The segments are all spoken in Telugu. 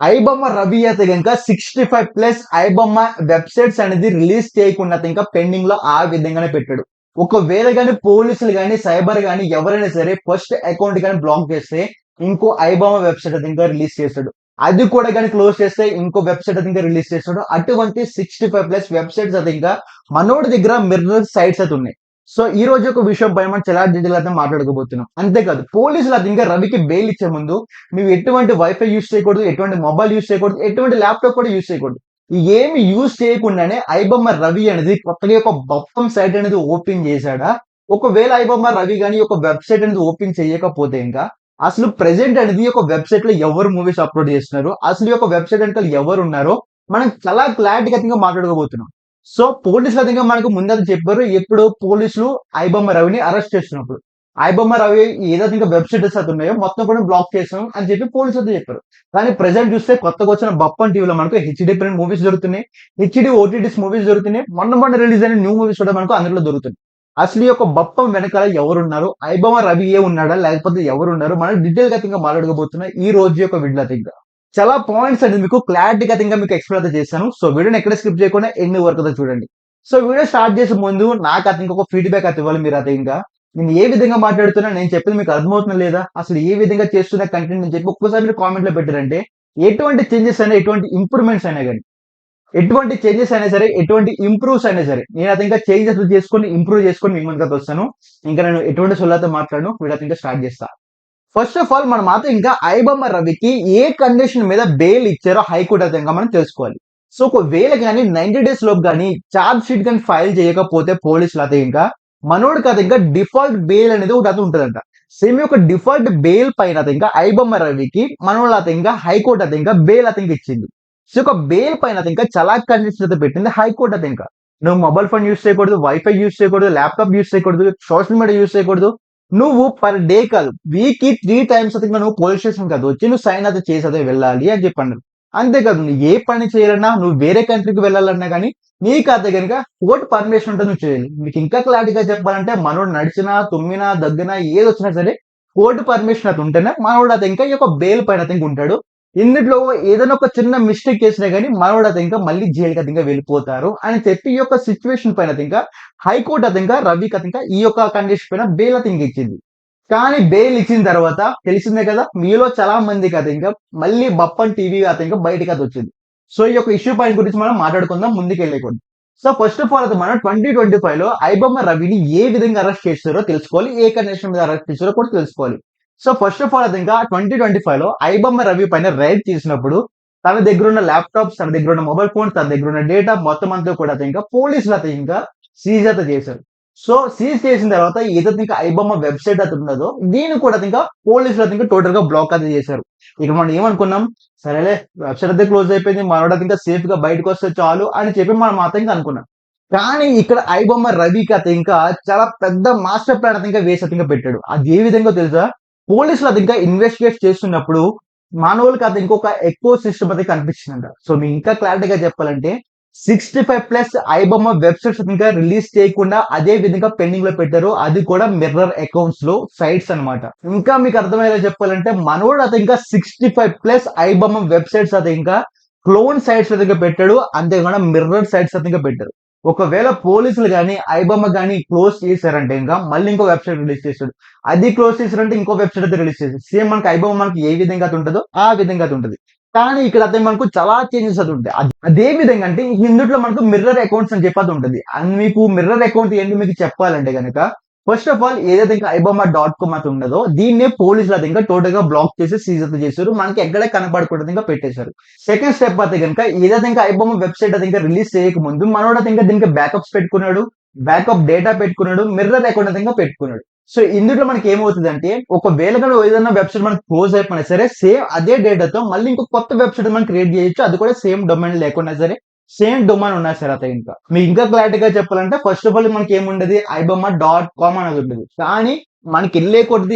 ఐబొమ్మ రవి అయితే కనుక 65+ ఐబొమ్మ వెబ్సైట్స్ అనేది రిలీజ్ చేయకుండా ఇంకా పెండింగ్ లో ఆ విధంగానే పెట్టాడు. ఒకవేళ కానీ పోలీసులు కానీ సైబర్ కానీ ఎవరైనా సరే ఫస్ట్ అకౌంట్ కానీ బ్లాక్ చేస్తే ఇంకో ఐబొమ్మ వెబ్సైట్ అయితే ఇంకా రిలీజ్ చేస్తాడు. అది కూడా కానీ క్లోజ్ చేస్తే ఇంకో వెబ్సైట్ అయితే ఇంకా రిలీజ్ చేస్తాడు. అటువంటి 65+ వెబ్సైట్స్ అయితే ఇంకా మనోడి దగ్గర మిర్రర్ సైట్స్ అయితే ఉన్నాయి. సో ఈ రోజు ఒక విషయం పై మనం చాలా డీటెయిల్ అయితే మాట్లాడుకోబోతున్నాం. అంతేకాదు పోలీసులు అది ఇంకా రవికి బెయిల్ ఇచ్చే ముందు నువ్వు ఎటువంటి వైఫై యూస్ చేయకూడదు, ఎటువంటి మొబైల్ యూస్ చేయకూడదు, ఎటువంటి ల్యాప్టాప్ కూడా యూస్ చేయకూడదు. ఏమి యూస్ చేయకుండానే ఐబొమ్మ రవి అనేది కొత్తగా ఒక బొప్పం సైట్ అనేది ఓపెన్ చేశాడా? ఒకవేళ ఐబొమ్మ రవి కానీ ఒక వెబ్సైట్ అనేది ఓపెన్ చేయకపోతే ఇంకా అసలు ప్రెసెంట్ అనేది ఒక వెబ్సైట్ లో ఎవరు మూవీస్ అప్లోడ్ చేస్తున్నారు, అసలు ఈ యొక్క వెబ్సైట్ అంటే ఎవరు ఉన్నారో మనం చాలా క్లారిటీగా మాట్లాడుకోబోతున్నాం. సో పోలీసులు అయితే మనకు ముందు చెప్పారు, ఎప్పుడు పోలీసులు ఐబొమ్మ రవిని అరెస్ట్ చేస్తున్నప్పుడు ఐబొమ్మ రవి ఏదైతే ఇంకా వెబ్సైట్స్ అయితే ఉన్నాయో మొత్తం కూడా బ్లాక్ చేసాం అని చెప్పి పోలీసులు అయితే చెప్పారు. కానీ ప్రెసెంట్ చూస్తే కొత్తగా వచ్చిన బప్పన్ టీవీలో మనకు హెచ్డి ప్రింట్ మూవీస్ దొరుకుతున్నాయి, హెచ్డి ఓటీటీస్ మూవీస్ దొరుకుతున్నాయి, మొన్న రిలీజ్ అయిన న్యూ మూవీస్ కూడా మనకు అందులో దొరుకుతుంది. అసలు ఈ యొక్క బప్పం వెనకాల ఎవరున్నారు, ఐబొమ్మ రవి ఏ ఉన్నాడా లేకపోతే ఎవరు ఉన్నారు, మనం డీటెయిల్ గా ఇంకా మాట్లాడుకోబోతున్నాం ఈ రోజు యొక్క వీడియో ఇంకా చాలా పాయింట్స్ అనేది మీకు క్లారిటీగా ఇంకా మీకు ఎక్స్ప్లెయిన్ అయితే చేశాను. సో వీడియోని ఎక్కడ స్కిప్ చేయకుండా ఎండ్ వరకు అయితే చూడండి. సో వీడియో స్టార్ట్ చేసే ముందు నాకు అయితే ఇంకొక ఫీడ్బ్యాక్ అయితే ఇవ్వాలి మీరు అయితే ఇంకా. నేను ఏ విధంగా మాట్లాడుతున్నా, నేను చెప్పింది మీకు అర్థమవుతున్నా లేదా, అసలు ఏ విధంగా చేస్తున్న కంటెంట్ అని చెప్పి ఒక్కసారి మీరు కామెంట్ లో పెట్టారంటే ఎటువంటి చేంజెస్ అయినా, ఎటువంటి ఇంప్రూవ్మెంట్స్ అయినా కానీ, ఎటువంటి చేంజెస్ అయినా సరే, ఎటువంటి ఇంప్రూవ్స్ అయినా సరే నేను అయితే ఇంకా చేంజెస్ చేసుకొని ఇంప్రూవ్ చేసుకొని మీ ముందుకు వస్తాను. ఇంకా నేను ఎటువంటి సొల్లాతో మాట్లాడను, వీడియో ఇంకా స్టార్ట్ చేస్తా. ఫస్ట్ ఆఫ్ ఆల్ మనం మాత్రం ఇంకా ఐబొమ్మ రవికి ఏ కండిషన్ మీద బెయిల్ ఇచ్చారో హైకోర్టు అయితే ఇంకా మనం తెలుసుకోవాలి. సో ఒకవేళ కానీ 90 days లోపు కానీ ఛార్జ్ షీట్ కానీ ఫైల్ చేయకపోతే పోలీసులు అయితే ఇంకా మనోడికి అయితే ఇంకా డిఫాల్ట్ బెయిల్ అనేది ఒకటి అయితే ఉంటుందంట. సేమ్ ఒక డిఫాల్ట్ బెయిల్ పైన అయితే ఇంకా ఐబొమ్మ రవికి మనోళ్ళు అయితే ఇంకా హైకోర్టు అయితే ఇంకా బెయిల్ అయితే ఇంకా ఇచ్చింది. సో ఒక బెయిల్ పైన అయితే ఇంకా చాలా కండిషన్స్ అయితే పెట్టింది హైకోర్టు అయితే ఇంకా. నువ్వు మొబైల్ ఫోన్ యూస్ చేయకూడదు, వైఫై యూస్ చేయకూడదు, ల్యాప్టాప్ యూస్ చేయకూడదు, సోషల్ మీడియా యూస్ చేయకూడదు. నువ్వు పర్ డే కాదు, వీక్ కి 3 times అయితే నువ్వు పోలీస్ స్టేషన్ కాదు వచ్చి నువ్వు సైన్ అయితే చేసి అయితే వెళ్ళాలి అని చెప్పండి. అంతేకాదు నువ్వు ఏ పని చేయాలన్నా, నువ్వు వేరే కంట్రీకి వెళ్ళాలన్నా కానీ నీకు అయితే కనుక కోర్టు పర్మిషన్ ఉంటుంది నువ్వు చేయాలి. మీకు ఇంకా క్లారిటీగా చెప్పాలంటే మనోడు నడిచినా, తుమ్మినా, దగ్గినా ఏది వచ్చినా సరే కోర్టు పర్మిషన్ అయితే ఉంటేనే మనోడు అయితే ఇంకా ఈ యొక్క బెయిల్ పైన అయితే ఉంటాడు. ఇందులో ఏదైనా ఒక చిన్న మిస్టేక్ చేసినా కానీ మనోడు అయితే ఇంకా మళ్ళీ జైలుకి అయితే ఇంకా వెళ్ళిపోతారు అని చెప్పి ఈ యొక్క సిచ్యువేషన్ పైన అయితే ఇంకా హైకోర్టు అయితే ఇంకా రవికి అయితే ఇంకా ఈ యొక్క కండిషన్ పైన బెయిల్ అయితే ఇంకా ఇచ్చింది. కానీ బెయిల్ ఇచ్చిన తర్వాత తెలిసిందే కదా, మీలో చాలా మందికి అయితే ఇంకా మళ్ళీ బప్పన్ టీవీ అయితే ఇంకా బయటకి అయితే వచ్చింది. సో ఈ యొక్క ఇష్యూ పాయింట్ గురించి మనం మాట్లాడుకుందాం ముందుకు వెళ్ళకూడదు. సో ఫస్ట్ ఆఫ్ ఆల్ అయితే మనం 2025 లో ఐబొమ్మ రవిని ఏ విధంగా అరెస్ట్ చేస్తారో తెలుసుకోవాలి, ఏ కండిషన్ మీద అరెస్ట్ చేస్తారో కూడా తెలుసుకోవాలి. సో ఫస్ట్ ఆఫ్ ఆల్ అయితే ఇంకా 2025 లో ఐబొమ్మ రవి పైన రైడ్ చేసినప్పుడు తన దగ్గర ఉన్న ల్యాప్టాప్స్, తన దగ్గర ఉన్న మొబైల్ ఫోన్, తన దగ్గర ఉన్న డేటా మొత్తం అంతా కూడా అయితే ఇంకా పోలీసులు అయితే ఇంకా సీజ్ అయితే చేశారు. సో సీజ్ చేసిన తర్వాత ఏదైతే ఇంకా ఐబొమ్మ వెబ్సైట్ అయితే ఉన్నదో దీన్ని కూడా ఇంకా పోలీసులు అయితే ఇంకా టోటల్ గా బ్లాక్ అయితే చేశారు. ఇక మనం ఏమనుకున్నాం, సరేలే వెబ్సైట్ అయితే క్లోజ్ అయిపోయింది, మనోడు అయితే ఇంకా సేఫ్ గా బయటకు వస్తే చాలు అని చెప్పి మనం మాత్రం ఇంకా అనుకున్నాం. కానీ ఇక్కడ ఐబొమ్మ రవికి అయితే ఇంకా చాలా పెద్ద మాస్టర్ ప్లాన్ అయితే ఇంకా వేసి అయితే ఇంకా పెట్టాడు. అది ఏ విధంగా తెలుసా, పోలీసులు అది ఇంకా ఇన్వెస్టిగేట్ చేస్తున్నప్పుడు మానవులకి అది ఇంకొక ఎక్కువ సిస్టమ్ అయితే కనిపించిందంట. సో మీకు ఇంకా క్లారిటీగా చెప్పాలంటే 65+ ఐబొమ్మ వెబ్సైట్స్ ఇంకా రిలీజ్ చేయకుండా అదే విధంగా పెండింగ్ లో పెట్టారు. అది కూడా మిర్రర్ అకౌంట్స్ లో సైట్స్ అన్నమాట. ఇంకా మీకు అర్థమయ్యేలా చెప్పాలంటే మనోడు అయితే ఇంకా 65+ ఐబొమ్మ వెబ్సైట్స్ అయితే ఇంకా క్లోన్ సైట్స్ అయితే ఇంకా పెట్టాడు, అంతేకాకుండా మిర్రర్ సైట్స్ అయితే ఇంకా పెట్టారు. ఒకవేళ పోలీసులు కానీ ఐబొమ్మ కానీ క్లోజ్ చేశారంటే ఇంకా మళ్ళీ ఇంకో వెబ్సైట్ రిలీజ్ చేస్తాడు, అది క్లోజ్ చేశారంటే ఇంకో వెబ్సైట్ అయితే రిలీజ్ చేస్తాడు. సేమ్ మనకి ఐబొమ్మ మనకి ఏ విధంగా అయితే ఉంటుందో ఆ విధంగా అయితే ఉంటుంది. కానీ ఇక్కడ అయితే మనకు చాలా చేంజెస్ అది ఉంటాయి. అదే విధంగా అంటే ఇందులో మనకు మిర్రర్ అకౌంట్స్ అని చెప్పి ఉంటుంది. అండ్ మీకు మిర్రర్ అకౌంట్ ఏంటి మీకు చెప్పాలంటే కనుక ఫస్ట్ ఆఫ్ ఆల్ ఏదైతే ఇంకా ibomma.com అయితే ఉండదో దీన్నే పోలీసులు అయితే ఇంకా టోటల్ గా బ్లాక్ చేసి సీజ్ అయితే చేశారు, మనకి ఎక్కడ కనపడకూడదు ఇంకా పెట్టేశారు. సెకండ్ స్టెప్ అయితే కనుక ఏదైతే ఇంకా ఐబొమ్మ వెబ్సైట్ అయితే ఇంకా రిలీజ్ చేయక ముందు మనోడు అయితే ఇంకా దీనికి బ్యాకప్స్ పెట్టుకున్నాడు, బ్యాకప్ డేటా పెట్టుకున్నాడు, మిర్రర్ అకౌంట్ అయితే ఇంకా పెట్టుకున్నాడు. సో ఇందులో మనకి ఏమవుతుంది అంటే ఒకవేళ కానీ ఏదైనా వెబ్సైట్ మనకి క్లోజ్ అయిపోయినా సరే సేమ్ అదే డేటాతో మళ్ళీ ఇంకో కొత్త వెబ్సైట్ మనం క్రియేట్ చేయొచ్చు, అది కూడా సేమ్ డొమైన్ లేకుండా సరే సేమ్ డొమైన్ ఉన్నా సరే అయితే ఇంకా మీకు ఇంకా క్లారిటీగా చెప్పాలంటే ఫస్ట్ ఆఫ్ ఆల్ మనకి ఏముండదు ibomma.com అనేది ఉంటుంది. కానీ మనకి వెళ్ళే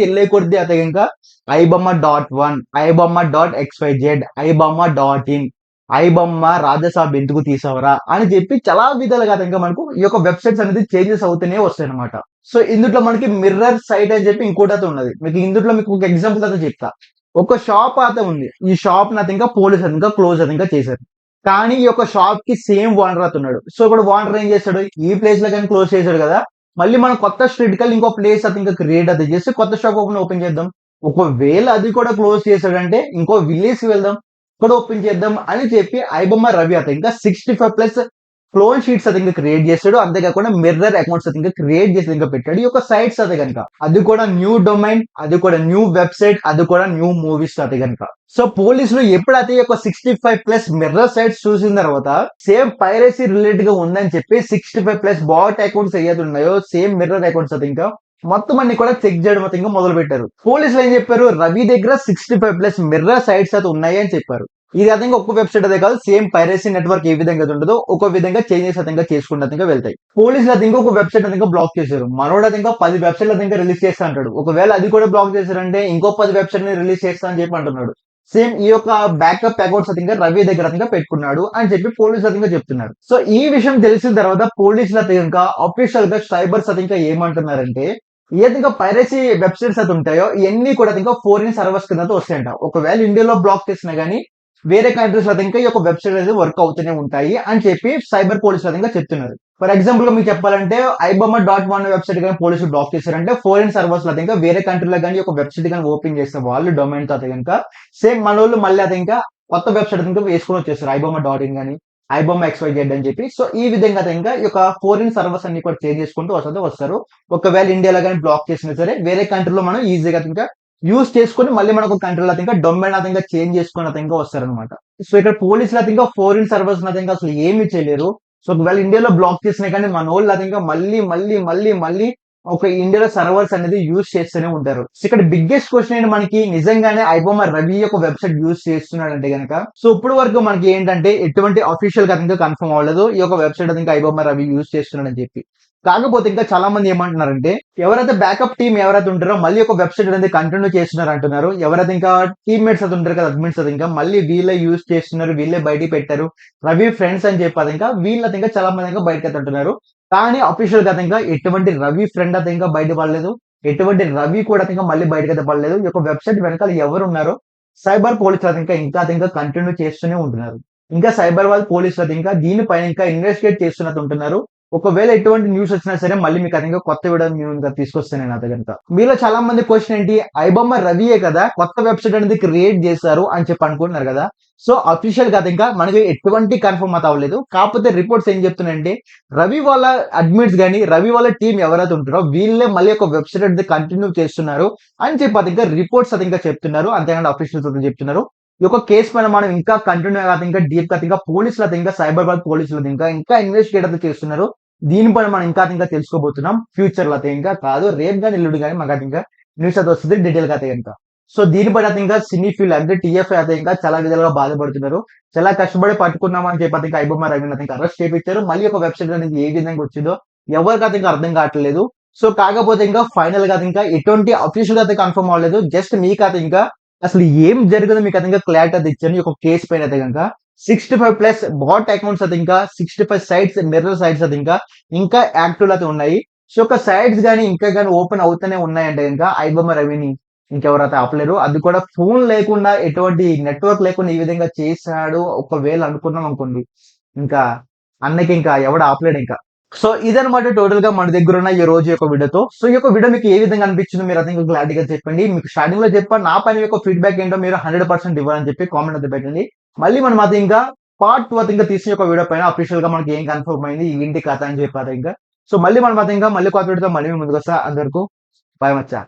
కొద్ది అయితే ఇంకా ibomma.1, ibomma.xyz, ibomma.in, iBomma Raja Saab ఎందుకు తీసావరా అని చెప్పి చాలా విధాలుగా ఇంకా మనకు ఈ యొక్క వెబ్సైట్స్ అనేది చేంజెస్ అవుతూనే వస్తాయి అనమాట. సో ఇందులో మనకి మిర్రర్ సైట్ అని చెప్పి ఇంకోటి అయితే ఉన్నది. మీకు ఇందులో మీకు ఒక ఎగ్జాంపుల్ అయితే చెప్తా. ఒక షాప్ అయితే ఉంది. ఈ షాప్ అయితే ఇంకా పోలీస్ ఇంకా క్లోజ్ అయితే ఇంకా చేశారు. కానీ ఈ యొక్క షాప్ కి సేమ్ ఓనర్ అయితే ఉన్నాడు. సో ఇప్పుడు ఓనర్ ఏం చేస్తాడు, ఈ ప్లేస్ లో కానీ క్లోజ్ చేశాడు కదా, మళ్ళీ మనం కొత్త స్ట్రీట్ కల్ ఇంకో ప్లేస్ అయితే ఇంకా క్రియేట్ అయితే చేసి కొత్త షాప్ ఓపెన్ చేద్దాం. ఒకవేళ అది కూడా క్లోజ్ చేశాడంటే ఇంకో విలేజ్ కి వెళ్దాం, ఇక్కడ ఓపెన్ చేద్దాం అని చెప్పి ఐబొమ్మ రవి అయితే ఇంకా 65+ క్లోన్ షీట్స్ అది ఇంకా క్రియేట్ చేస్తాడు. అంతేకాకుండా మిర్రర్ అకౌంట్స్ అది ఇంకా క్రియేట్ చేసి ఇంకా పెట్టాడు ఈ యొక్క సైట్స్ అది కనుక. అది కూడా న్యూ డొమైన్, అది కూడా న్యూ వెబ్సైట్, అది కూడా న్యూ మూవీస్ అది కనుక. సో పోలీసులు ఎప్పుడైతే ఈ యొక్క 65+ మిర్రర్ సైట్స్ చూసిన తర్వాత సేమ్ పైరసీ రిలేటెడ్ గా ఉందని చెప్పి 65+ బాట్ అకౌంట్స్ ఏదైతే ఉన్నాయో సేమ్ మిర్రర్ అకౌంట్స్ అది ఇంకా మొత్తం అన్ని కూడా చెక్ చేయడం మొత్తం ఇంకా మొదలు పెట్టారు. పోలీసులు ఏం చెప్పారు, రవి దగ్గర 65+ మిర్రర్ సైట్స్ అయితే ఉన్నాయి అని చెప్పారు. ఇది అదంగా ఒక్క వెబ్సైట్ అదే కాదు, సేమ్ పైరసీ నెట్వర్క్ ఏ విధంగా ఉంటుందో ఒక విధంగా చేంజెస్ అదంగా చేసుకుంటే వెళ్తాయి. పోలీసులు అది ఇంకొక వెబ్సైట్ అది బ్లాక్ చేశారు. మనోడు అది ఇంకా 10 వెబ్సైట్లు అది రిలీజ్ చేస్తా అంటాడు. ఒకవేళ అది కూడా బ్లాక్ చేశారంటే ఇంకో 10 వెబ్సైట్ ని రిలీజ్ చేస్తా అని చెప్పి అంటున్నాడు. సేమ్ ఈ యొక్క బ్యాకప్ అకౌంట్స్ అది రవి దగ్గర అది పెట్టుకున్నాడు అని చెప్పి పోలీసులు అది చెప్తున్నారు. సో ఈ విషయం తెలిసిన తర్వాత పోలీసులు అది ఇంకా అఫీషియల్ గా సైబర్స్ అది ఇంకా ఏమంటున్నారంటే, ఏది ఇంకా పైరసీ వెబ్సైట్స్ అయితే ఉంటాయో ఇవన్నీ కూడా ఇంకా ఫోరిన్ సర్వర్స్ కింద వస్తాయంట. ఒకవేళ ఇండియాలో బ్లాక్ చేసినా గానీ వేరే కంట్రీస్ లో ఇంకా ఈ యొక్క వెబ్సైట్ అనేది వర్క్ అవుతూనే ఉంటాయి అని చెప్పి సైబర్ పోలీసులు ఇంకా చెప్తున్నారు. ఫర్ ఎగ్జాంపుల్ గా మీకు చెప్పాలంటే iboma.1 వెబ్సైట్ కానీ పోలీసులు బ్లాక్ చేశారంటే ఫోరిన్ సర్వర్స్ లో ఇంకా వేరే కంట్రీలో కానీ ఒక వెబ్సైట్ కానీ ఓపెన్ చేస్తే వాళ్ళు డొమైన్ తో ఇంకా సేమ్ మన వాళ్ళు మళ్ళీ అది ఇంకా కొత్త వెబ్సైట్ ఇంకా వేసుకొని వచ్చేస్తారు iboma.in కానీ iboma XYZ అని చెప్పి. సో ఈ విధంగా ఇంకా ఈ యొక్క ఫోరిన్ సర్వర్స్ అన్ని కూడా చేంజ్ చేసుకుంటూ వస్తారు. ఒకవేళ ఇండియాలో కానీ బ్లాక్ చేసినా సరే వేరే కంట్రీలో మనం ఈజీగా ఇంకా యూస్ చేసుకుని మళ్ళీ మనకు కంట్రీలో ఇంకా డొమైన్ ఇంకా చేంజ్ చేసుకుని ఇంకా వస్తారనమాట. సో ఇక్కడ పోలీసులు ఇంకా ఫోరిన్ సర్వర్స్ ఇంకా అసలు ఏమి చేయలేరు. సో ఒకవేళ ఇండియాలో బ్లాక్ చేసినా కానీ మన వాళ్ళు ఇంకా మళ్ళీ మళ్ళీ మళ్ళీ మళ్ళీ ఒక ఇండియాలో సర్వర్స్ అనేది యూజ్ చేస్తూనే ఉంటారు. సో ఇక్కడ బిగ్గెస్ట్ క్వశ్చన్ ఏంటి, మనకి నిజంగానే ఐబొమ్మ రవి యొక్క వెబ్సైట్ యూజ్ చేస్తున్నాడంటే గనక, సో ఇప్పుడు వరకు మనకి ఏంటంటే ఎటువంటి అఫీషియల్ గా ఇంకా కన్ఫర్మ్ అవ్వలేదు ఈ యొక్క వెబ్సైట్ ఇంకా ఐబొమ్మ రవి యూజ్ చేస్తున్నాడని చెప్పి. కాకపోతే ఇంకా చాలా మంది ఏమంటున్నారంటే, ఎవరైతే బ్యాకప్ టీమ్ ఎవరైతే ఉంటారో మళ్ళీ ఒక వెబ్సైట్ అనేది కంటిన్యూ చేస్తున్నారు అంటున్నారు. ఎవరైతే ఇంకా టీమ్మేట్స్ అది ఉంటారు కదా, అడ్మిన్స్ అది ఇంకా మళ్ళీ వీళ్ళే యూజ్ చేస్తున్నారు, వీళ్ళే బయటికి పెట్టారు రవి ఫ్రెండ్స్ అని చెప్పి ఇంకా వీళ్ళది ఇంకా చాలా మంది ఇంకా బయటకు అయితే అంటున్నారు. కానీ అఫీషియల్ గా ఇంకా ఎటువంటి రవి ఫ్రెండ్ అయితే ఇంకా బయట పడలేదు, ఎటువంటి రవి కూడా ఇంకా మళ్ళీ బయటకు అయితే పడలేదు. ఈ యొక్క వెబ్సైట్ వెనకాల ఎవరు ఉన్నారో సైబర్ పోలీసులు ఇంకా కంటిన్యూ చేస్తూనే ఉంటున్నారు. ఇంకా సైబర్ వాళ్ళు పోలీసులు ఇంకా దీనిపైన ఇంకా ఇన్వెస్టిగేట్ చేస్తున్నట్టు ఉంటున్నారు. ఒకవేళ ఎటువంటి న్యూస్ వచ్చినా సరే మళ్ళీ మీకు అది ఇంకా కొత్త వీడియో మేము ఇంకా తీసుకొస్తాను నేను అది కనుక. మీలో చాలా మంది క్వశ్చన్ ఏంటి, ఐబొమ్మ రవియే కదా కొత్త వెబ్సైట్ అనేది క్రియేట్ చేశారు అని చెప్పి అనుకుంటున్నారు కదా. సో అఫీషియల్ గా ఇంకా మనకి ఎటువంటి కన్ఫర్మ్ అయితే అవ్వలేదు. కాకపోతే రిపోర్ట్స్ ఏం చెప్తున్నాయంటే, రవి వాళ్ళ అడ్మిట్స్ కానీ రవి వాళ్ళ టీం ఎవరైతే ఉంటారో వీళ్ళే మళ్ళీ ఒక వెబ్సైట్ అనేది కంటిన్యూ చేస్తున్నారు అని చెప్పి అది ఇంకా రిపోర్ట్స్ అది ఇంకా చెప్తున్నారు. అంతేకాదు అఫీషియల్ చెప్తున్నారు. ఈ యొక్క కేసు పైన మనం ఇంకా కంటిన్యూ ఇంకా డీప్ గా ఇంకా పోలీసులు ఇంకా సైబర్ బాల్ పోలీసులు ఇంకా ఇన్వెస్టిగేట్ చేస్తున్నారు. దీనిపైన మనం ఇంకా తెలుసుకోబోతున్నాం ఫ్యూచర్ లో. ఇంకా కాదు రేపు కానీ ఎల్లుడు కానీ మాకు ఇంకా న్యూస్ అయితే వస్తుంది డీటెయిల్ గా ఇంకా. సో దీనిపైన ఇంకా సినీ ఫీల్డ్ అంటే టీఎఫ్ఐ అయితే ఇంకా చాలా విధాలుగా బాధపడుతున్నారు. చాలా కష్టపడి పట్టుకున్నామని చెప్పి ఇంకా ఐబొమ్మ రవిని ఇంకా అరెస్ట్ చేయించారు. మళ్ళీ ఒక వెబ్సైట్ అనేది ఏ విధంగా వచ్చిందో ఎవరికి ఇంకా అర్థం కావట్లేదు. సో కాకపోతే ఇంకా ఫైనల్ గా ఇంకా ఎటువంటి అఫీషియల్ అయితే కన్ఫర్మ్ అవ్వలేదు. జస్ట్ మీకు ఇంకా అసలు ఏం జరిగిందో మీకు అయితే ఇంకా క్లారిటీ అయితే ఇచ్చాను. ఈ యొక్క కేసు పైన అయితే కనుక 65+ బాట్ అకౌంట్స్ అయితే ఇంకా 65 సైట్స్ మిర్రర్ సైట్స్ అయితే ఇంకా యాక్టివ్ అయితే ఉన్నాయి. సో ఒక సైట్స్ కానీ ఇంకా కానీ ఓపెన్ అవుతూనే ఉన్నాయంటే ఇంకా ఐబొమ్మ రవిని ఇంకెవరైతే ఆపలేరు. అది కూడా ఫోన్ లేకుండా ఎటువంటి నెట్వర్క్ లేకుండా ఈ విధంగా చేశాడు ఒకవేళ అనుకున్నాం అనుకోండి, ఇంకా అన్నకి ఇంకా ఎవడు ఆపలేడు ఇంకా. సో ఇదనమాట టోటల్ గా మన దగ్గర ఉన్న ఈ రోజు యొక్క వీడియోతో. సో ఈ యొక్క వీడియో మీకు ఏ విధంగా అనిపించిందో మీరు అయితే క్లారిటీగా చెప్పండి. మీకు స్టార్టింగ్ లో చెప్పండి నా పని యొక్క ఫీడ్బ్యాక్ ఏంటో మీరు 100% ఇవ్వాలని చెప్పి కామెంట్ అయితే పెట్టండి. మళ్ళీ మనం అది ఇంకా పార్ట్ 2 ఇంకా తీసిన ఒక వీడియో పైన అఫీషియల్ గా మనకి ఏం కన్ఫర్మ్ అయింది ఏంటి కథ అని చెప్పారు ఇంకా. సో మళ్ళీ మనం ఇంకా మళ్ళీ కొత్త వీడియోతో మళ్ళీ ముందుకు వస్తా. అందరికీ బాయ్ మచ్చా.